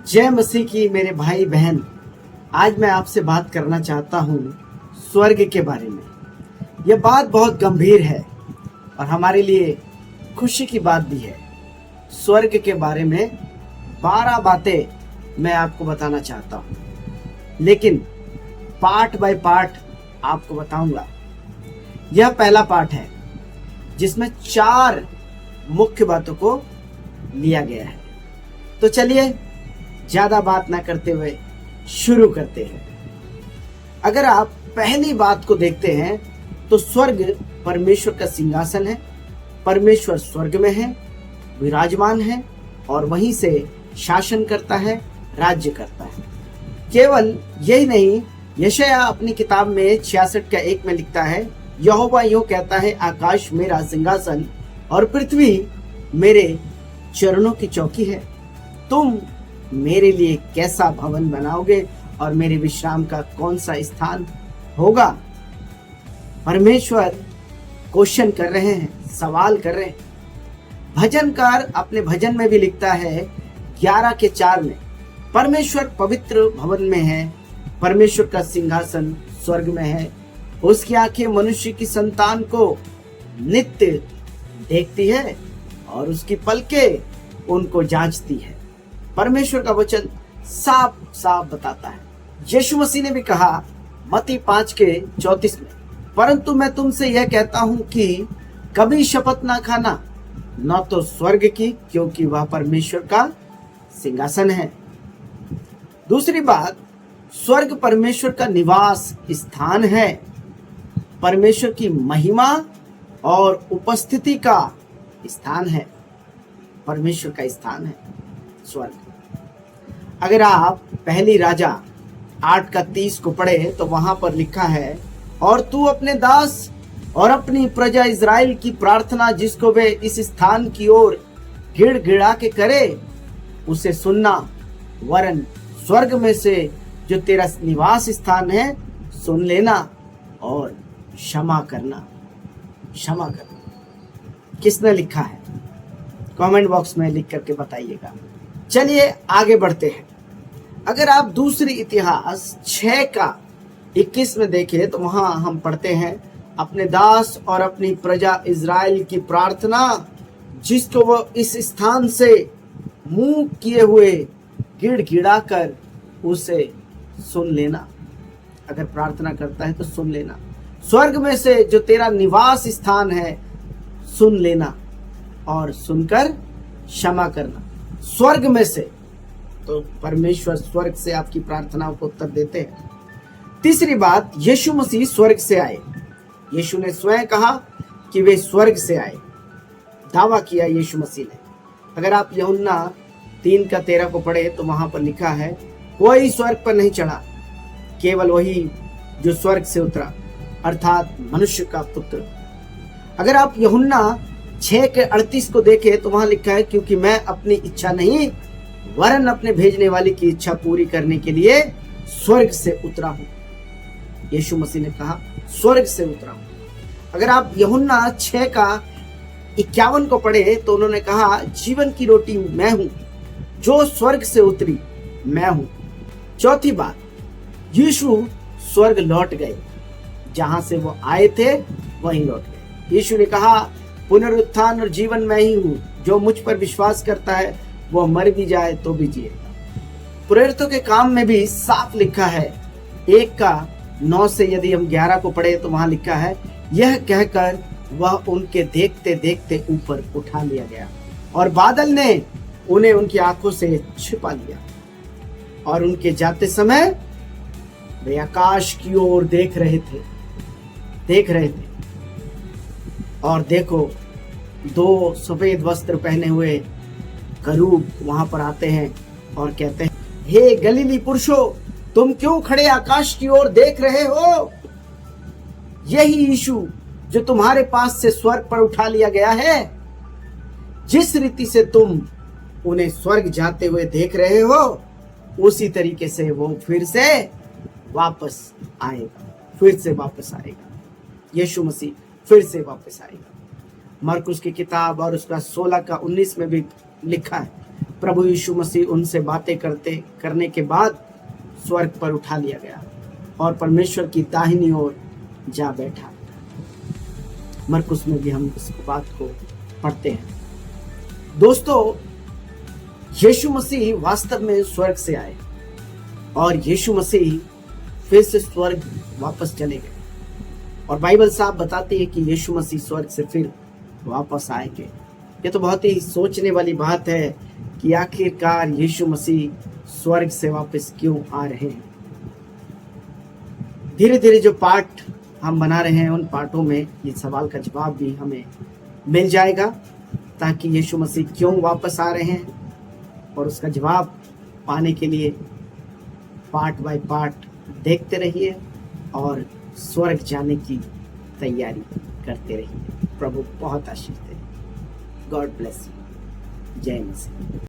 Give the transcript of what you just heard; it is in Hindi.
जय मसीह की मेरे भाई बहन। आज मैं आपसे बात करना चाहता हूँ स्वर्ग के बारे में। यह बात बहुत गंभीर है और हमारे लिए खुशी की बात भी है। स्वर्ग के बारे में 12 बातें मैं आपको बताना चाहता हूँ, लेकिन पार्ट बाय पार्ट आपको बताऊंगा। यह पहला पार्ट है जिसमें 4 मुख्य बातों को लिया गया है। तो चलिए ज्यादा बात ना करते हुए शुरू करते हैं। अगर आप पहली बात को देखते हैं तो स्वर्ग परमेश्वर का सिंहासन है। परमेश्वर स्वर्ग में है, विराजमान है और वहीं से शासन करता है, राज्य करता है। केवल यही नहीं, यशायाह अपनी किताब में 66 का 1 में लिखता है, यहोवा यूं कहता है, आकाश मेरा सिंहासन और पृथ्वी मेरे चरणों की चौकी है। तुम मेरे लिए कैसा भवन बनाओगे और मेरे विश्राम का कौन सा स्थान होगा। परमेश्वर क्वेश्चन कर रहे हैं, सवाल कर रहे हैं। भजनकार अपने भजन में भी लिखता है 11 के 4 में, परमेश्वर पवित्र भवन में है, परमेश्वर का सिंहासन स्वर्ग में है, उसकी आंखें मनुष्य की संतान को नित्य देखती है और उसकी पलकें उनको जांचती है। परमेश्वर का वचन साफ साफ बताता है। यीशु मसीह ने भी कहा मत्ती 5 के 34 में, परंतु मैं तुमसे यह कहता हूं कि कभी शपथ ना खाना, न तो स्वर्ग की, क्योंकि वह परमेश्वर का सिंहासन है। दूसरी बात, स्वर्ग परमेश्वर का निवास स्थान है। परमेश्वर की महिमा और उपस्थिति का स्थान है। परमेश्वर का स्थान है स्वर्ग। अगर आप पहली राजा 8 का 30 को पढ़े तो वहां पर लिखा है, और तू अपने दास और अपनी प्रजा इज़राइल की प्रार्थना जिसको वे इस स्थान की ओर गिड़गिड़ा के करे, उसे सुनना, वरन स्वर्ग में से जो तेरा निवास स्थान है सुन लेना और क्षमा करना। क्षमा करना किसने लिखा है? कमेंट बॉक्स में लिख करके बताइएगा। चलिए आगे बढ़ते हैं। अगर आप दूसरी इतिहास 6 का 21 में देखें तो वहां हम पढ़ते हैं, अपने दास और अपनी प्रजा इज़राइल की प्रार्थना जिसको वो इस स्थान से मुंह किए हुए गिड़गिड़ा कर उसे सुन लेना। अगर प्रार्थना करता है तो सुन लेना। स्वर्ग में से जो तेरा निवास स्थान है सुन लेना और सुनकर क्षमा करना। स्वर्ग में से, तो परमेश्वर स्वर्ग से आपकी प्रार्थनाओं को उत्तर देते हैं। तीसरी बात, यीशु मसीह स्वर्ग से आए। यीशु ने स्वयं कहा कि वे स्वर्ग से आए। दावा किया यीशु मसीह ने। अगर आप यूहन्ना 3 का 13 को पढ़े तो वहां पर लिखा है, कोई स्वर्ग पर नहीं चढ़ा, केवल वही जो स्वर्ग से उतरा, अर्थात मनुष्य का पुत्र। अगर आप यूहन्ना 6 के 38 को देखें तो वहां लिखा है, क्योंकि मैं अपनी इच्छा नहीं वरन अपने भेजने वाले की इच्छा पूरी करने के लिए स्वर्ग से उतरा हूं। यीशु मसीह ने कहा स्वर्ग से उतरा हूं। अगर आप यूहन्ना 6 का 51 को पढ़े तो उन्होंने कहा, जीवन की रोटी मैं हूं, जो स्वर्ग से उतरी मैं हूं। चौथी बात, यीशु स्वर्ग लौट गए, जहां से वो आए थे वहीं लौट गए। यीशु ने कहा, पुनरुत्थान और जीवन मैं ही हूं, जो मुझ पर विश्वास करता है वो मर भी जाए तो भी जिएगा। प्रेरितों के काम में भी साफ लिखा है, 1 का 9 से यदि हम 11 को पढ़े तो वहां लिखा है, यह कहकर वह उनके देखते देखते ऊपर उठा लिया गया और बादल ने उन्हें उनकी आंखों से छिपा लिया, और उनके जाते समय वे आकाश की ओर देख रहे थे और देखो 2 सफेद वस्त्र पहने हुए करूब वहां पर आते हैं और कहते हैं, हे गलीली पुरुषों, तुम क्यों खड़े आकाश की ओर देख रहे हो? यही यीशु जो तुम्हारे पास से स्वर्ग पर उठा लिया गया है, जिस रीति से तुम उन्हें स्वर्ग जाते हुए देख रहे हो, उसी तरीके से वो फिर से वापस आएगा। यीशु मसीह फिर से वापस आएगा। मरकुस की किताब और उसका 16 का 19 में भी लिखा है, प्रभु यीशु मसीह उनसे बातें करने के बाद स्वर्ग पर उठा लिया गया और परमेश्वर की दाहिनी ओर जा बैठा। मरकुस में भी हम इस बात को पढ़ते हैं। दोस्तों, यीशु मसीह वास्तव में स्वर्ग से आए और यीशु मसीह फिर से स्वर्ग वापस चले गए और बाइबल साहब बताती है कि यीशु मसीह स्वर्ग से फिर वापस आएंगे। ये तो बहुत ही सोचने वाली बात है कि आखिरकार यीशु मसीह स्वर्ग से वापस क्यों आ रहे हैं। धीरे धीरे जो पाठ हम बना रहे हैं उन पाठों में ये सवाल का जवाब भी हमें मिल जाएगा, ताकि यीशु मसीह क्यों वापस आ रहे हैं और उसका जवाब पाने के लिए पार्ट बाय पार्ट देखते रहिए और स्वर्ग जाने की तैयारी करते रहिए। प्रभु बहुत आशीष दे। God bless you. जय मसीह।